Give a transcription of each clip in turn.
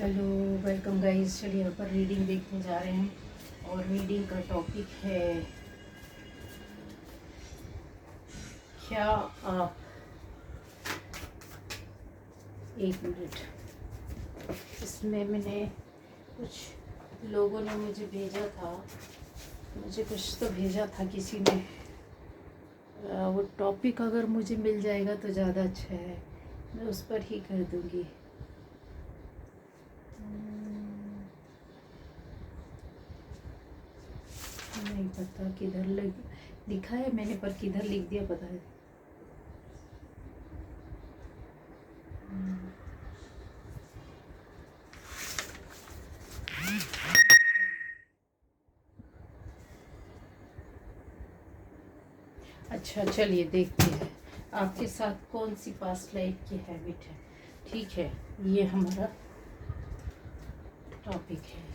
Hello, welcome guys. चलिए यहाँ पर रीडिंग देखने जा रहे हैं और रीडिंग का टॉपिक है क्या आप। एक मिनट। इसमें मैंने कुछ लोगों ने मुझे भेजा था, मुझे कुछ तो भेजा था किसी ने। वो टॉपिक अगर मुझे मिल जाएगा तो ज़्यादा अच्छा है, मैं उस पर ही कर दूँगी। नहीं पता किधर लिखा है मैंने, पर किधर लिख दिया पता है। अच्छा, चलिए देखते हैं आपके साथ कौन सी पास्ट लाइफ की हैबिट है। ठीक है, ये हमारा टॉपिक है।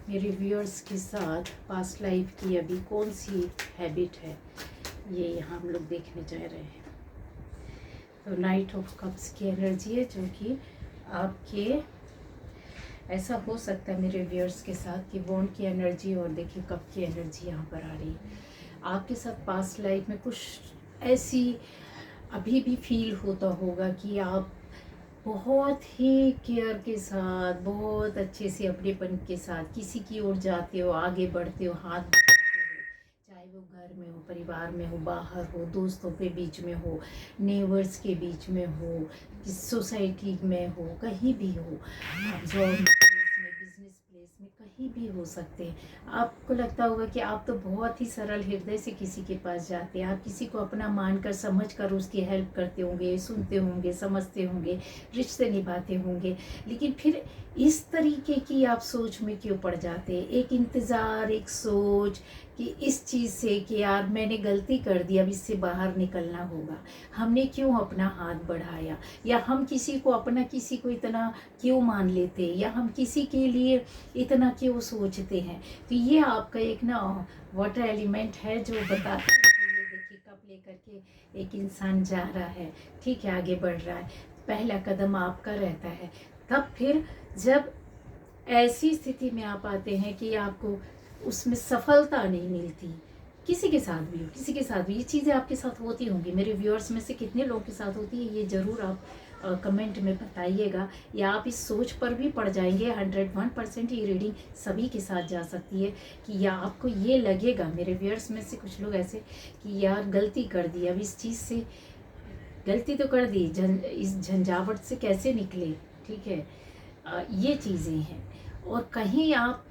मेरे व्यूअर्स के साथ पास्ट लाइफ की अभी कौन सी हैबिट है, ये यहाँ हम लोग देखने जा रहे हैं। तो नाइट ऑफ कप्स की एनर्जी है, जो कि आपके ऐसा हो सकता है मेरे व्यूअर्स के साथ कि बॉन्ड की एनर्जी और देखिए कप की एनर्जी यहाँ पर आ रही है। आपके साथ पास्ट लाइफ में कुछ ऐसी अभी भी फील होता होगा कि आप बहुत ही केयर के साथ, बहुत अच्छे से अपनेपन के साथ किसी की ओर जाते हो, आगे बढ़ते हो, हाथ बढ़ाते हो, चाहे वो घर में हो, परिवार में हो, बाहर हो, दोस्तों के बीच में हो, नेबर्स के बीच में हो, सोसाइटी में हो, कहीं भी हो, आप जॉब प्लेस में, बिजनेस प्लेस में, कहीं भी हो सकते हैं। आपको लगता होगा कि आप तो बहुत ही सरल हृदय से किसी के पास जाते हैं, आप किसी को अपना मानकर समझकर उसकी हेल्प करते होंगे, सुनते होंगे, समझते होंगे, रिश्ते निभाते होंगे। लेकिन फिर इस तरीके की आप सोच में क्यों पड़ जाते हैं? एक इंतज़ार, एक सोच कि इस चीज़ से कि यार मैंने गलती कर दी, अब इससे बाहर निकलना होगा, हमने क्यों अपना हाथ बढ़ाया, या हम किसी को अपना, किसी को इतना क्यों मान लेते हैं, या हम किसी के लिए इतना क्यों सोचते हैं। तो ये आपका एक ना वाटर एलिमेंट है जो बताता है कि ये देखिए कप लेकर के एक इंसान जा रहा है, ठीक है, आगे बढ़ रहा है, पहला कदम आपका रहता है। तब फिर जब ऐसी स्थिति में आप आते हैं कि आपको उसमें सफलता नहीं मिलती, किसी के साथ भी हो, किसी के साथ भी ये चीज़ें आपके साथ होती होंगी। मेरे व्यूअर्स में से कितने लोगों के साथ होती है, ये ज़रूर आप कमेंट में बताइएगा, या आप इस सोच पर भी पड़ जाएंगे। 101% ये रीडिंग सभी के साथ जा सकती है कि या आपको ये लगेगा, मेरे व्यूअर्स में से कुछ लोग ऐसे कि यार गलती कर दी, अब इस चीज़ से गलती तो कर दी, इस झंझावट से कैसे निकले। ठीक है, ये चीज़ें हैं। और कहीं आप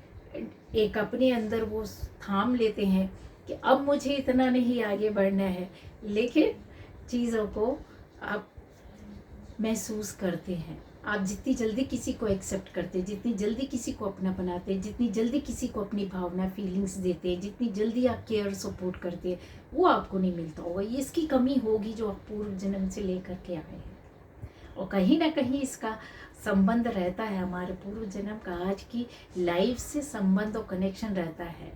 एक अपने अंदर वो थाम लेते हैं कि अब मुझे इतना नहीं आगे बढ़ना है, लेकिन चीज़ों को आप महसूस करते हैं। आप जितनी जल्दी किसी को एक्सेप्ट करते हैं, जितनी जल्दी किसी को अपना बनाते हैं, जितनी जल्दी किसी को अपनी भावना, फीलिंग्स देते हैं, जितनी जल्दी आप केयर सपोर्ट करते हैं, वो आपको नहीं मिलता होगा। ये इसकी कमी होगी जो आप पूर्व जन्म से लेकर के आए हैं। और कहीं ना कहीं इसका संबंध रहता है हमारे पूर्व जन्म का, आज की लाइफ से संबंध और कनेक्शन रहता है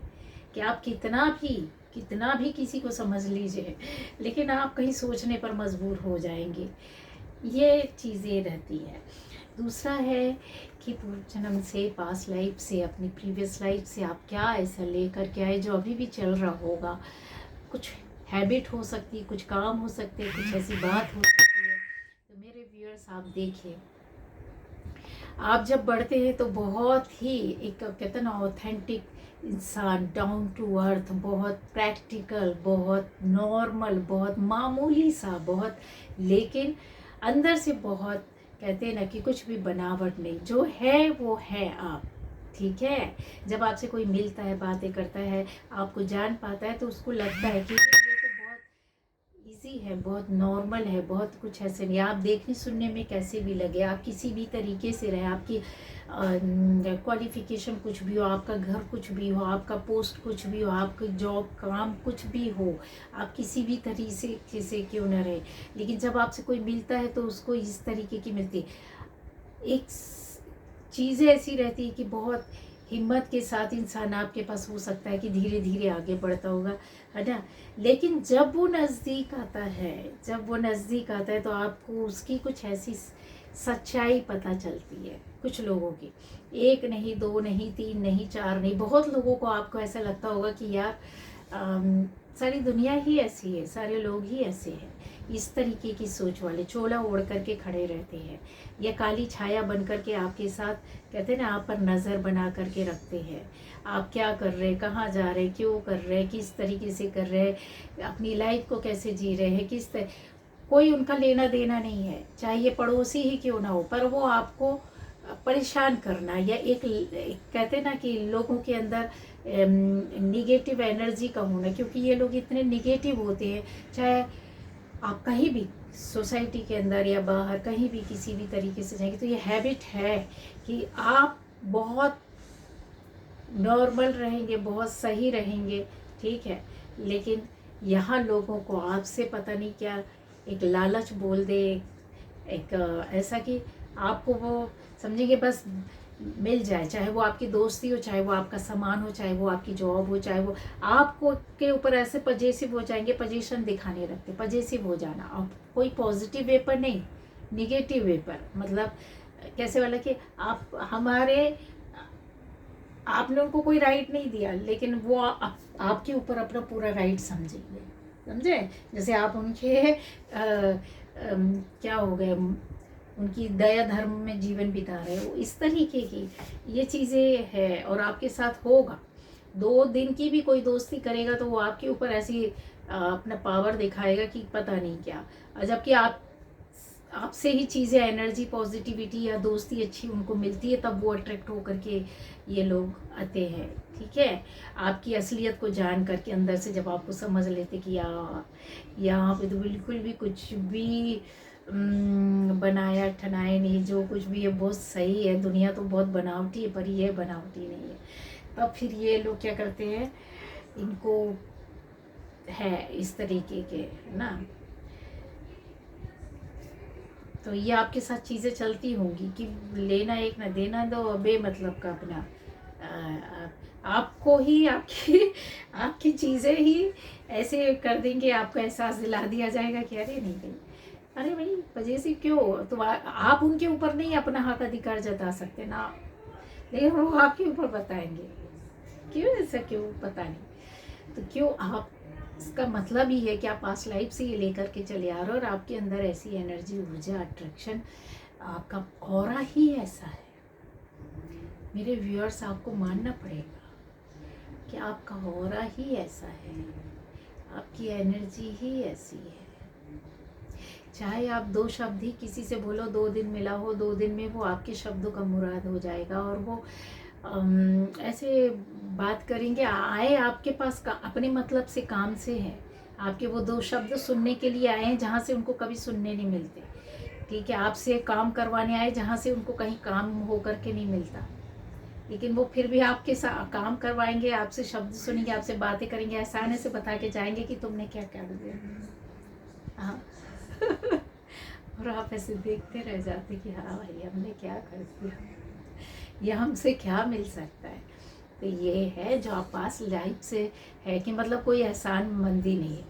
कि आप कितना भी किसी को समझ लीजिए, लेकिन आप कहीं सोचने पर मजबूर हो जाएंगे। ये चीज़ें रहती है। दूसरा है कि पूर्व जन्म से, पास्ट लाइफ से, अपनी प्रीवियस लाइफ से आप क्या ऐसा लेकर के आए जो अभी भी चल रहा होगा। कुछ हैबिट हो सकती है, कुछ काम हो सकते हैं, कुछ ऐसी बात हो सकती है। तो मेरे व्यूअर्स आप देखिए, आप जब बढ़ते हैं तो बहुत ही एक कहते हैं ना ऑथेंटिक इंसान, डाउन टू अर्थ, बहुत प्रैक्टिकल, बहुत नॉर्मल, बहुत मामूली सा, बहुत, लेकिन अंदर से बहुत कहते हैं ना कि कुछ भी बनावट नहीं, जो है वो है आप। ठीक है, जब आपसे कोई मिलता है, बातें करता है, आपको जान पाता है, तो उसको लगता है कि ये तो बहुत इजी है, बहुत नॉर्मल है, बहुत कुछ ऐसे नहीं। आप देखने सुनने में कैसे भी लगे, आप किसी भी तरीके से रहे, आपकी क्वालिफिकेशन कुछ भी हो, आपका घर कुछ भी हो, आपका पोस्ट कुछ भी हो, आपका जॉब काम कुछ भी हो, आप किसी भी तरीके से क्यों न रहे, लेकिन जब आपसे कोई मिलता है तो उसको इस तरीके की मिलती है। एक चीज़ें ऐसी रहती है कि बहुत हिम्मत के साथ इंसान आपके पास हो सकता है कि धीरे धीरे आगे बढ़ता होगा, है ना, लेकिन जब वो नज़दीक आता है, जब वो नज़दीक आता है तो आपको उसकी कुछ ऐसी सच्चाई पता चलती है कुछ लोगों की। एक नहीं, दो नहीं, तीन नहीं, चार नहीं, बहुत लोगों को आपको ऐसा लगता होगा कि यार सारी दुनिया ही ऐसी है, सारे लोग ही ऐसे हैं। इस तरीके की सोच वाले चोला ओढ़ करके खड़े रहते हैं, या काली छाया बन करके आपके साथ, कहते हैं ना, आप पर नज़र बना करके रखते हैं। आप क्या कर रहे हैं, कहाँ जा रहे हैं, क्यों कर रहे हैं, किस तरीके से कर रहे हैं, अपनी लाइफ को कैसे जी रहे हैं, किस तरह, कोई उनका लेना देना नहीं है, चाहे ये पड़ोसी ही क्यों ना हो, पर वो आपको परेशान करना, या एक कहते ना कि लोगों के अंदर निगेटिव एनर्जी का होना, क्योंकि ये लोग इतने निगेटिव होते हैं। चाहे आप कहीं भी सोसाइटी के अंदर या बाहर कहीं भी किसी भी तरीके से जाएंगे, तो ये हैबिट है कि आप बहुत नॉर्मल रहेंगे, बहुत सही रहेंगे, ठीक है, लेकिन यहाँ लोगों को आपसे पता नहीं क्या एक लालच बोल दे, एक ऐसा कि आपको वो समझेंगे बस मिल जाए, चाहे वो आपकी दोस्ती हो, चाहे वो आपका सामान हो, चाहे वो आपकी जॉब हो, चाहे वो आपको के ऊपर ऐसे पजेसिव हो जाएंगे, पोजीशन दिखाने लगते, पजेसिव हो जाना। अब कोई पॉजिटिव वे पर नहीं, निगेटिव वे पर, मतलब कैसे वाला कि आप हमारे, आपने उनको कोई राइट नहीं दिया, लेकिन वो आपके ऊपर अपना पूरा राइट समझेंगे, समझे। जैसे आप उनके क्या हो गए, उनकी दया धर्म में जीवन बिता रहे हो, इस तरीके की ये चीज़ें है। और आपके साथ होगा, 2 दिन की भी कोई दोस्ती करेगा तो वो आपके ऊपर ऐसी अपना पावर दिखाएगा कि पता नहीं क्या, और जबकि आपसे ही चीज़ें, एनर्जी, पॉजिटिविटी या दोस्ती अच्छी उनको मिलती है, तब वो अट्रैक्ट होकर के ये लोग आते हैं, ठीक है। आपकी असलियत को जान करके अंदर से जब आपको समझ लेते कि यहाँ पे तो बिल्कुल भी कुछ भी बनाया ठनाया नहीं, जो कुछ भी है बहुत सही है, दुनिया तो बहुत बनावटी है, पर ये बनावटी नहीं है, तब फिर ये लोग क्या करते हैं, इनको है इस तरीके के ना। तो ये आपके साथ चीज़ें चलती होंगी कि लेना एक ना देना दो, बेमतलब का अपना आपको ही आपकी चीज़ें ही ऐसे कर देंगे, आपको एहसास दिला दिया जाएगा कि अरे नहीं भाई, अरे भाई पजेसी क्यों, तो आप उनके ऊपर नहीं अपना हक अधिकार जता सकते ना, लेकिन वो आपके ऊपर बताएंगे क्यों, ऐसा क्यों, पता नहीं। तो क्यों आप, इसका मतलब ही है कि आप पास्ट लाइफ से ये लेकर के चले आ रहे हो, और आपके अंदर ऐसी एनर्जी, ऊर्जा, अट्रैक्शन, आपका ऑरा ही ऐसा है। मेरे व्यूअर्स, आपको मानना पड़ेगा कि आपका ऑरा ही ऐसा है, आपकी एनर्जी ही ऐसी है। चाहे आप 2 शब्द ही किसी से बोलो, 2 दिन मिला हो, 2 दिन में वो आपके शब्दों का मुराद हो जाएगा, और वो ऐसे बात करेंगे, आए आपके पास अपने मतलब से, काम से है, आपके वो 2 शब्द सुनने के लिए आए हैं जहाँ से उनको कभी सुनने नहीं मिलते, ठीक है। आपसे काम करवाने आए जहाँ से उनको कहीं काम हो करके नहीं मिलता, लेकिन वो फिर भी आपके साथ काम करवाएंगे, आपसे शब्द सुनेंगे, आपसे बातें करेंगे, एहसाने से बता के जाएंगे कि तुमने क्या क्या दिया, हाँ और आप ऐसे देखते रह जाते कि हाँ भाई हमने क्या कर दिया, ये हमसे क्या मिल सकता है। तो ये है जो आप पास लाइफ से है, कि मतलब कोई एहसान मंदी नहीं है,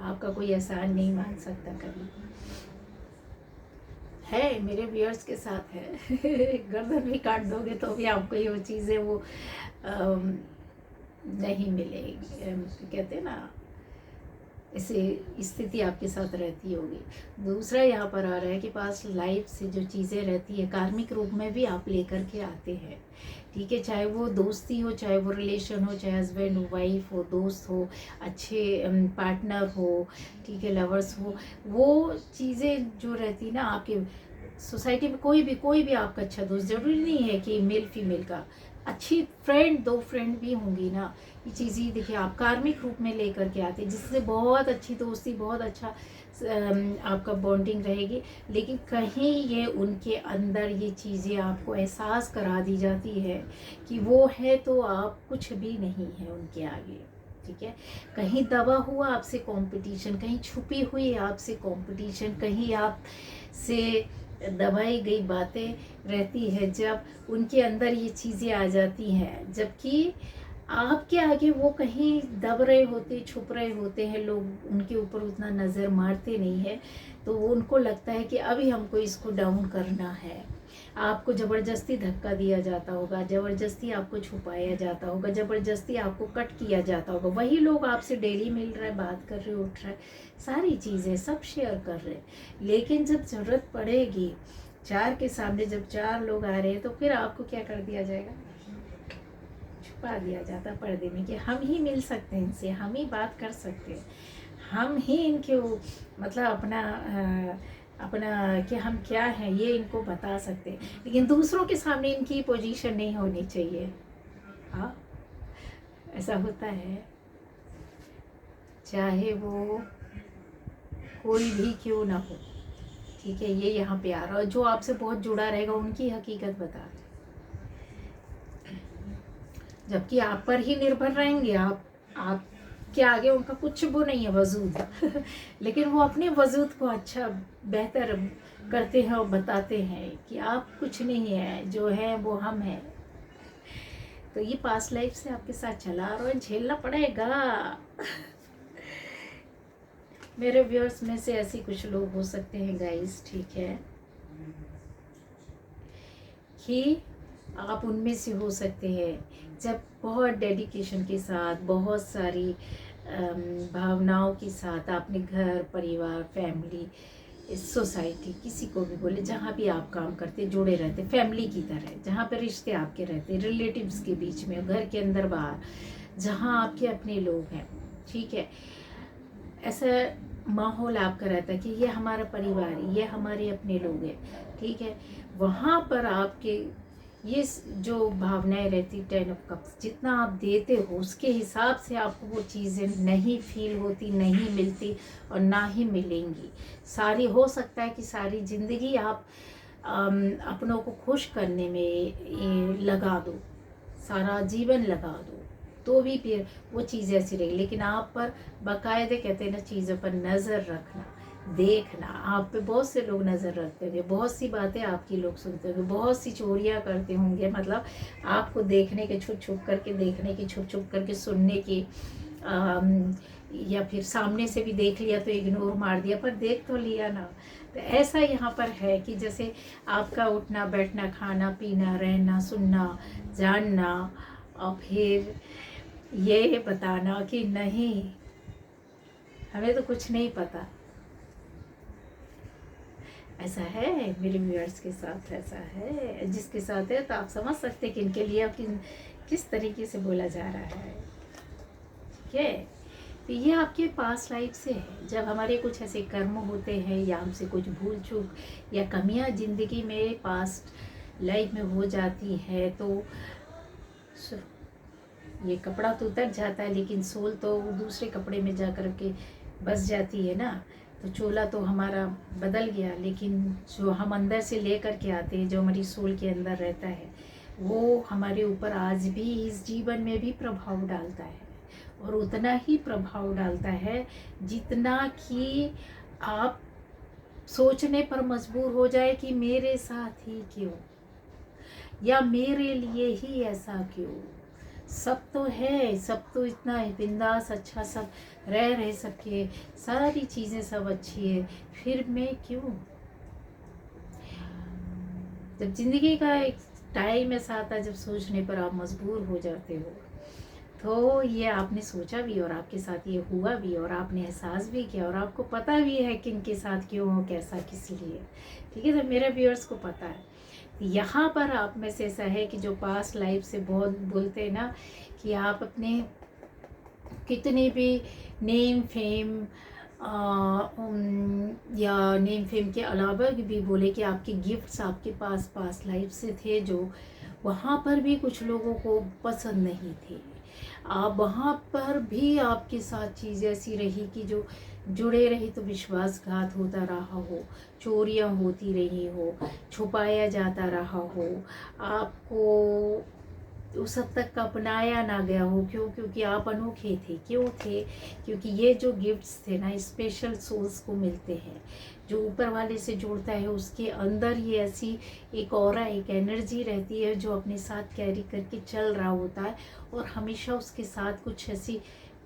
आपका कोई एहसान नहीं मान सकता कभी, है मेरे व्यूअर्स के साथ है गर्दन भी काट दोगे तो भी आपको ये वो चीज़ें वो नहीं मिलेगी, कहते हैं ना, ऐसे स्थिति आपके साथ रहती होगी। दूसरा यहाँ पर आ रहा है कि पास लाइफ से जो चीज़ें रहती है, कार्मिक रूप में भी आप लेकर के आते हैं, ठीक है। चाहे वो दोस्ती हो, चाहे वो रिलेशन हो, चाहे हस्बैंड हो, वाइफ हो, दोस्त हो, अच्छे पार्टनर हो, ठीक है, लवर्स हो, वो चीज़ें जो रहती ना आपके सोसाइटी में, कोई भी आपका अच्छा दोस्त, ज़रूरी नहीं है कि मेल फीमेल का, अच्छी फ्रेंड, 2 फ्रेंड भी होंगी ना, ये चीज़ें देखिए आप कार्मिक रूप में लेकर के आते हैं, जिससे बहुत अच्छी दोस्ती, बहुत अच्छा आपका बॉन्डिंग रहेगी, लेकिन कहीं ये उनके अंदर ये चीज़ें आपको एहसास करा दी जाती है कि वो है तो आप कुछ भी नहीं है उनके आगे, ठीक है। कहीं दबा हुआ आपसे कंपटीशन, कहीं छुपी हुई आपसे कंपटीशन, कहीं आप से दबाई गई बातें रहती है, जब उनके अंदर ये चीज़ें आ जाती हैं, जबकि आपके आगे वो कहीं दब रहे होते, छुप रहे होते हैं, लोग उनके ऊपर उतना नज़र मारते नहीं है, तो वो उनको लगता है कि अभी हमको इसको डाउन करना है। आपको ज़बरदस्ती धक्का दिया जाता होगा, ज़बरदस्ती आपको छुपाया जाता होगा, ज़बरदस्ती आपको कट किया जाता होगा। वही लोग आपसे डेली मिल रहे, बात कर रहे, उठ रहे, सारी चीज़ें सब शेयर कर रहे, लेकिन जब ज़रूरत पड़ेगी, चार के सामने जब चार लोग आ रहे हैं, तो फिर आपको क्या कर दिया जाएगा? छुपा दिया जाता पर्दे में कि हम ही मिल सकते हैं इनसे, हम ही बात कर सकते हैं, हम ही इनके मतलब अपना कि हम क्या हैं ये इनको बता सकते हैं, लेकिन दूसरों के सामने इनकी पोजीशन नहीं होनी चाहिए। हाँ, ऐसा होता है, चाहे वो कोई भी क्यों ना हो, ठीक है। ये यहाँ पे आ रहा है, जो आपसे बहुत जुड़ा रहेगा उनकी हकीकत बता, जबकि आप पर ही निर्भर रहेंगे। आप के आगे उनका कुछ वो नहीं है वजूद लेकिन वो अपने वजूद को अच्छा बेहतर करते हैं और बताते हैं कि आप कुछ नहीं है, जो है वो हम हैं। तो ये पास्ट लाइफ से आपके साथ चला और झेलना पड़ेगा मेरे व्यूअर्स में से ऐसे कुछ लोग हो सकते हैं गाइस, ठीक है, कि आप उनमें से हो सकते हैं जब बहुत डेडिकेशन के साथ, बहुत सारी भावनाओं के साथ आपने घर, परिवार, फैमिली, सोसाइटी, किसी को भी बोले, जहाँ भी आप काम करते जुड़े रहते, फैमिली की तरह, जहाँ पर रिश्ते आपके रहते, रिलेटिव्स के बीच में, घर के अंदर बाहर, जहाँ आपके अपने लोग हैं, ठीक है, ऐसा माहौल आपका रहता है कि ये हमारा परिवार है, ये हमारे अपने लोग हैं, ठीक है। वहाँ पर आपके ये जो भावनाएं रहती, 10 ऑफ कप्स, जितना आप देते हो उसके हिसाब से आपको वो चीज़ें नहीं फील होती, नहीं मिलती और ना ही मिलेंगी। सारी हो सकता है कि सारी ज़िंदगी आप अपनों को खुश करने में लगा दो, सारा जीवन लगा दो, तो भी फिर वो चीज़ ऐसी रहेगी। लेकिन आप पर बाकायदे कहते हैं ना, चीज़ों पर नज़र रखना, देखना, आप पे बहुत से लोग नज़र रखते होंगे, बहुत सी बातें आपकी लोग सुनते होंगे, बहुत सी चोरियाँ करते होंगे, मतलब आपको देखने के, छुप छुप करके देखने की, छुप छुप करके सुनने की, या फिर सामने से भी देख लिया तो इग्नोर मार दिया, पर देख तो लिया ना। तो ऐसा यहाँ पर है कि जैसे आपका उठना बैठना, खाना पीना, रहना, सुनना, जानना, और फिर ये बताना कि नहीं हमें तो कुछ नहीं पता, ऐसा है मेरे व्यूअर्स के साथ, ऐसा है जिसके साथ है, तो आप समझ सकते हैं कि इनके लिए किस तरीके से बोला जा रहा है, ठीक है। तो ये आपके पास्ट लाइफ से है, जब हमारे कुछ ऐसे कर्म होते हैं या हमसे कुछ भूल चूक या कमियां ज़िंदगी में पास्ट लाइफ में हो जाती है, तो ये कपड़ा तो उतर जाता है, लेकिन सोल तो दूसरे कपड़े में जा कर के बस जाती है ना। तो चोला तो हमारा बदल गया, लेकिन जो हम अंदर से ले कर के आते हैं, जो हमारी सोल के अंदर रहता है, वो हमारे ऊपर आज भी इस जीवन में भी प्रभाव डालता है, और उतना ही प्रभाव डालता है जितना कि आप सोचने पर मजबूर हो जाए कि मेरे साथ ही क्यों, या मेरे लिए ही ऐसा क्यों। सब तो है, सब तो इतना बिंदास अच्छा सब रह रहे, सबके सारी चीज़ें सब अच्छी है, फिर मैं क्यों। जब जिंदगी का एक टाइम ऐसा आता है जब सोचने पर आप मजबूर हो जाते हो, तो ये आपने सोचा भी और आपके साथ ये हुआ भी और आपने एहसास भी किया और आपको पता भी है कि इनके साथ क्यों हो, कैसा, किस लिए, ठीक है। तो मेरे व्यूअर्स को पता है। यहाँ पर आप में से ऐसा है कि जो पास्ट लाइफ से बहुत बोलते हैं ना कि आप अपने कितने भी नेम फेम या नेम फेम के अलावा भी बोले कि आपके गिफ्ट्स आपके पास पास्ट लाइफ से थे, जो वहाँ पर भी कुछ लोगों को पसंद नहीं थे। आप वहाँ पर भी आपके साथ चीज़ ऐसी रही कि जो जुड़े रही तो विश्वासघात होता रहा हो, चोरियाँ होती रही हो, छुपाया जाता रहा हो, आपको उस हद तक अपनाया ना गया हो। क्यों? क्योंकि आप अनोखे थे। क्यों थे? क्योंकि ये जो गिफ्ट्स थे ना, स्पेशल सोल्स को मिलते हैं। जो ऊपर वाले से जुड़ता है उसके अंदर ये ऐसी एक ऑरा, एक एनर्जी रहती है जो अपने साथ कैरी करके चल रहा होता है, और हमेशा उसके साथ कुछ ऐसी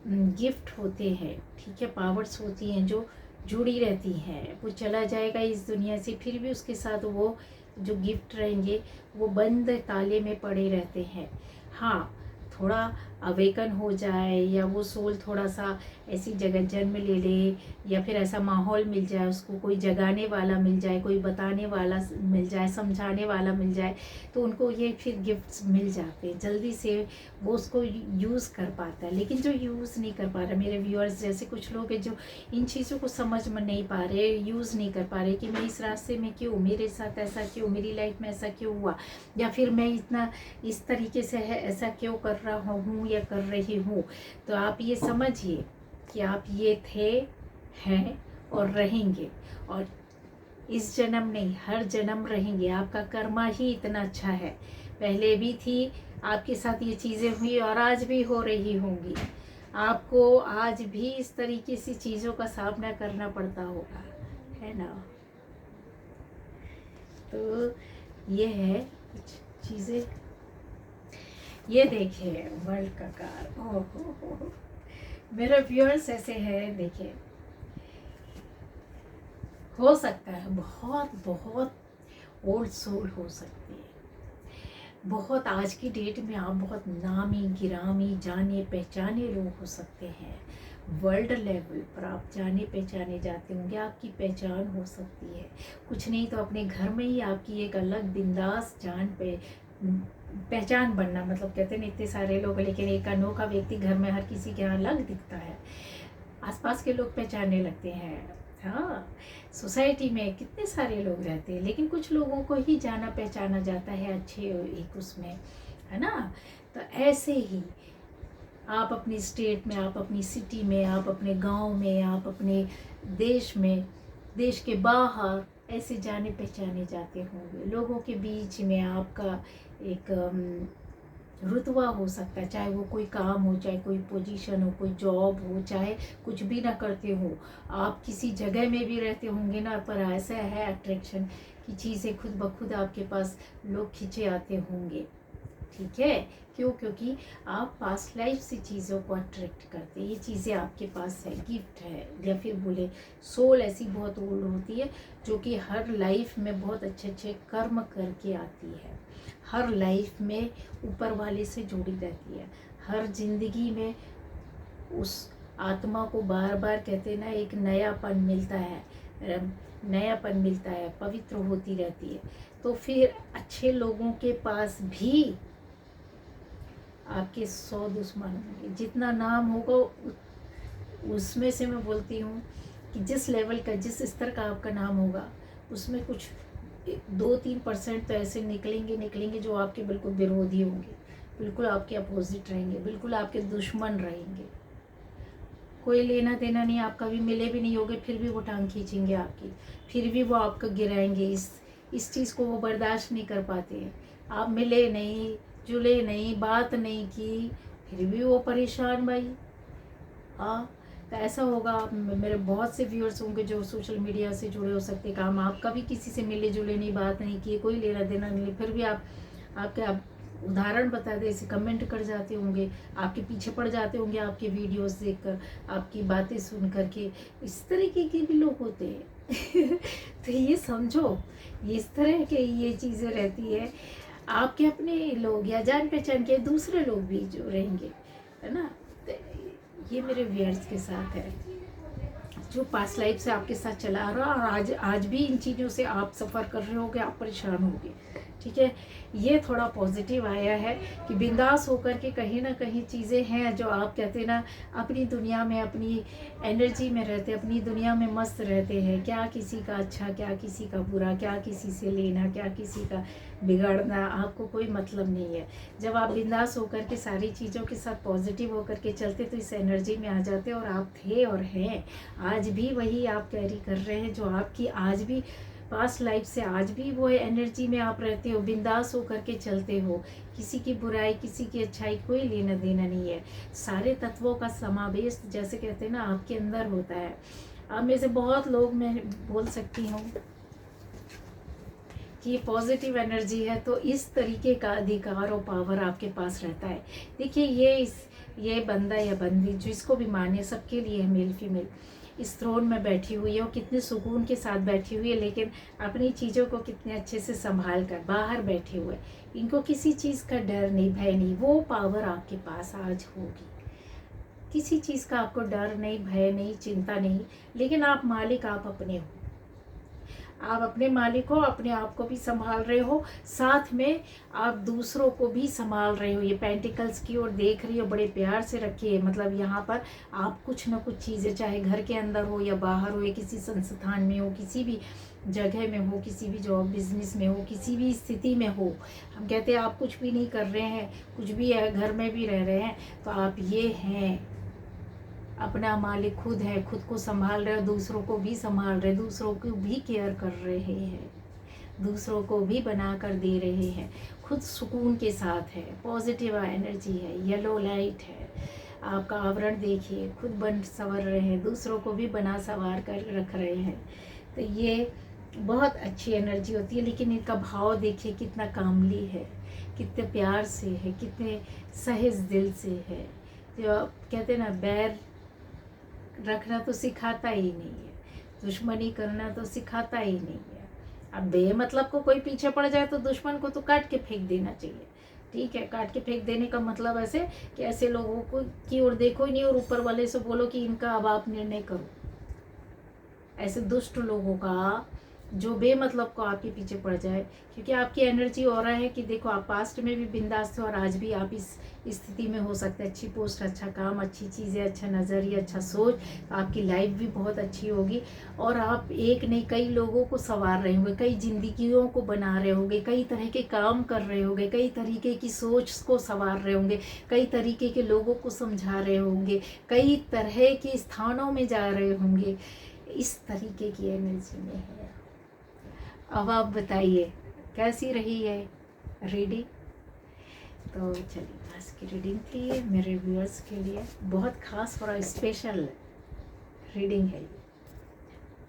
गिफ्ट होते हैं, ठीक है, पावर्स होती हैं जो जुड़ी रहती हैं। वो चला जाएगा इस दुनिया से, फिर भी उसके साथ वो जो गिफ्ट रहेंगे वो बंद ताले में पड़े रहते हैं। हाँ, थोड़ा अवेकन हो जाए, या वो सोल थोड़ा सा ऐसी जगह जन्म ले ले, या फिर ऐसा माहौल मिल जाए उसको, कोई जगाने वाला मिल जाए, कोई बताने वाला मिल जाए, समझाने वाला मिल जाए, तो उनको ये फिर गिफ्ट्स मिल जाते हैं जल्दी से, वो उसको यूज़ कर पाता है। लेकिन जो यूज़ नहीं कर पा रहा, मेरे व्यूअर्स जैसे कुछ लोग हैं जो इन चीज़ों को समझ में नहीं पा रहे, यूज़ नहीं कर पा रहे कि मैं इस रास्ते में क्यों, मेरे साथ ऐसा क्यों, मेरी लाइफ में ऐसा क्यों हुआ, या फिर मैं इतना इस तरीके से है ऐसा क्यों कर रहा हूँ या कर रही हूँ। तो आप ये समझिए कि आप ये थे, हैं और रहेंगे, और इस जन्म नहीं, हर जन्म रहेंगे। आपका कर्मा ही इतना अच्छा है। पहले भी थी, आपके साथ ये चीज़ें हुई और आज भी हो रही होंगी। आपको आज भी इस तरीके से चीज़ों का सामना करना पड़ता होगा, है ना। तो ये है कुछ चीज़ें। ये देखिए वर्ल्ड का कार, ओहो, मेरे व्यूअर्स ऐसे हैं। देखिए, हो सकता है बहुत बहुत ओल्ड सोल हो सकती है, बहुत आज की डेट में आप बहुत नामी गिरामी जाने पहचाने लोग हो सकते हैं। वर्ल्ड लेवल पर आप जाने पहचाने जाते होंगे, आपकी पहचान हो सकती है। कुछ नहीं तो अपने घर में ही आपकी एक अलग बिंदास पहचान बनना। मतलब कहते हैं इतने सारे लोग, लेकिन एक अनोखा व्यक्ति घर में हर किसी के यहाँ अलग दिखता है। आसपास के लोग पहचानने लगते हैं। हाँ, सोसाइटी में कितने सारे लोग रहते हैं, लेकिन कुछ लोगों को ही जाना पहचाना जाता है अच्छे एक उसमें, है ना। तो ऐसे ही आप अपनी स्टेट में, आप अपनी सिटी में, आप अपने गांव में, आप अपने देश में, देश के बाहर ऐसे जाने पहचाने जाते होंगे। लोगों के बीच में आपका एक रुतबा हो सकता है, चाहे वो कोई काम हो, चाहे कोई पोजीशन हो, कोई जॉब हो, चाहे कुछ भी ना करते हो, आप किसी जगह में भी रहते होंगे ना, पर ऐसा है अट्रैक्शन कि चीज़ें खुद ब खुद आपके पास लोग खींचे आते होंगे, ठीक है। क्यों? क्योंकि आप पास्ट लाइफ से चीज़ों को अट्रैक्ट करते हैं। ये चीज़ें आपके पास है, गिफ्ट है, या फिर बोले सोल ऐसी बहुत ओल्ड होती है जो कि हर लाइफ में बहुत अच्छे अच्छे कर्म करके आती है, हर लाइफ में ऊपर वाले से जुड़ी रहती है, हर जिंदगी में उस आत्मा को बार बार कहते ना एक नयापन मिलता है, नयापन मिलता है, पवित्र होती रहती है। तो फिर अच्छे लोगों के पास भी आपके 100 दुश्मन होंगे। जितना नाम होगा उसमें से मैं बोलती हूँ कि जिस लेवल का, जिस स्तर का आपका नाम होगा, उसमें कुछ 2-3% तो ऐसे निकलेंगे जो आपके बिल्कुल विरोधी होंगे, बिल्कुल आपके अपोजिट रहेंगे, बिल्कुल आपके दुश्मन रहेंगे। कोई लेना देना नहीं, आप कभी मिले भी नहीं होगे, फिर भी वो टांग खींचेंगे आपकी, फिर भी वो आपको गिराएंगे। इस चीज़ को वो बर्दाश्त नहीं कर पाते हैं। आप मिले नहीं, जुले नहीं, बात नहीं की, फिर भी वो परेशान भाई। हाँ, तो ऐसा होगा। मेरे बहुत से व्यूअर्स होंगे जो सोशल मीडिया से जुड़े हो सकते काम, आप कभी किसी से मिले जुले नहीं, बात नहीं की, कोई लेना देना नहीं, फिर भी आप उदाहरण बता दे, ऐसे कमेंट कर जाते होंगे, आपके पीछे पड़ जाते होंगे, आपके वीडियोस देखकर, आपकी बातें सुन करके। इस तरीके के भी लोग होते हैं। तो ये समझो, इस तरह के ये चीज़ें रहती है। आपके अपने लोग या जान पहचान के दूसरे लोग भी जो रहेंगे, है ना। तो ये मेरे व्यूअर्स के साथ है जो पास्ट लाइफ से आपके साथ चला आ रहा, और आज भी इन चीज़ों से आप सफ़र कर रहे होगे, आप परेशान होगे, ठीक है। ये थोड़ा पॉजिटिव आया है कि बिंदास होकर के कहीं ना कहीं चीज़ें हैं जो आप कहते ना अपनी दुनिया में, अपनी एनर्जी में रहते, अपनी दुनिया में मस्त रहते हैं। क्या किसी का अच्छा, क्या किसी का बुरा, क्या किसी से लेना, क्या किसी का बिगाड़ना, आपको कोई मतलब नहीं है। जब आप बिंदास होकर के सारी चीज़ों के साथ पॉजिटिव होकर के चलते तो इस एनर्जी में आ जाते, और आप थे और हैं, आज भी वही आप कैरी कर रहे हैं जो आपकी आज भी पास्ट लाइफ से आज भी वो एनर्जी में आप रहते हो, बिंदास होकर के चलते हो, किसी की बुराई किसी की अच्छाई कोई लेना देना नहीं है। सारे तत्वों का समावेश जैसे कहते हैं ना आपके अंदर होता है। आप में से बहुत लोग, मैं बोल सकती हूँ कि ये पॉजिटिव एनर्जी है, तो इस तरीके का अधिकार और पावर आपके पास रहता है। देखिए ये बंदा या बंदी जिसको भी माने, सबके लिए है, मेल फीमेल, इस थ्रोन में बैठी हुई है और कितने सुकून के साथ बैठी हुई है, लेकिन अपनी चीज़ों को कितने अच्छे से संभाल कर बाहर बैठे हुए। इनको किसी चीज़ का डर नहीं, भय नहीं। वो पावर आपके पास आज होगी। किसी चीज़ का आपको डर नहीं, भय नहीं, चिंता नहीं, लेकिन आप मालिक आप अपने हो। आप अपने मालिक हो, अपने आप को भी संभाल रहे हो, साथ में आप दूसरों को भी संभाल रहे हो। ये पेंटिकल्स की ओर देख रही हो, बड़े प्यार से रखिए। मतलब यहाँ पर आप कुछ ना कुछ चीज़ें, चाहे घर के अंदर हो या बाहर हो, या किसी संस्थान में हो, किसी भी जगह में हो, किसी भी जॉब बिजनेस में हो, किसी भी स्थिति में हो, हम कहते हैं आप कुछ भी नहीं कर रहे हैं, कुछ भी है, घर में भी रह रहे हैं, तो आप ये हैं, अपना मालिक खुद है, खुद को संभाल रहे हो, दूसरों को भी संभाल रहे, दूसरों को भी केयर कर रहे हैं, दूसरों को भी बना कर दे रहे हैं, खुद सुकून के साथ है, पॉजिटिव एनर्जी है, येलो लाइट है। आपका आवरण देखिए, खुद बन संवर रहे हैं, दूसरों को भी बना संवार कर रख रहे हैं। तो ये बहुत अच्छी एनर्जी होती है। लेकिन इनका भाव देखिए कितना कामली है, कितने प्यार से है, कितने सहज दिल से है। जो कहते हैं ना, बैर रखना तो सिखाता ही नहीं है, दुश्मनी करना तो सिखाता ही नहीं है। अब बेमतलब को कोई पीछे पड़ जाए तो दुश्मन को तो काट के फेंक देना चाहिए। ठीक है, काट के फेंक देने का मतलब ऐसे कि ऐसे लोगों को की ओर देखो ही नहीं और ऊपर वाले से बोलो कि इनका अब आप निर्णय करो। ऐसे दुष्ट लोगों का जो बेमतलब को आपके पीछे पड़ जाए, क्योंकि आपकी एनर्जी हो रहा है कि देखो आप पास्ट में भी बिंदास थे और आज भी आप इस स्थिति में हो सकते हैं। अच्छी पोस्ट, अच्छा काम, अच्छी चीज़ें, अच्छा नज़रिया, अच्छा सोच, तो आपकी लाइफ भी बहुत अच्छी होगी। और आप एक नहीं कई लोगों को संवार रहे होंगे, कई जिंदगियों को बना रहे होंगे, कई तरह के काम कर रहे होंगे, कई तरीके की सोच को संवार रहे होंगे, कई तरीके के लोगों को समझा रहे होंगे, कई तरह के स्थानों में जा रहे होंगे। इस तरीके की एनर्जी में है। अब आप बताइए कैसी रही है रीडिंग। तो चलिए, आज की रीडिंग थी मेरे व्यूअर्स के लिए बहुत खास और स्पेशल रीडिंग है ये।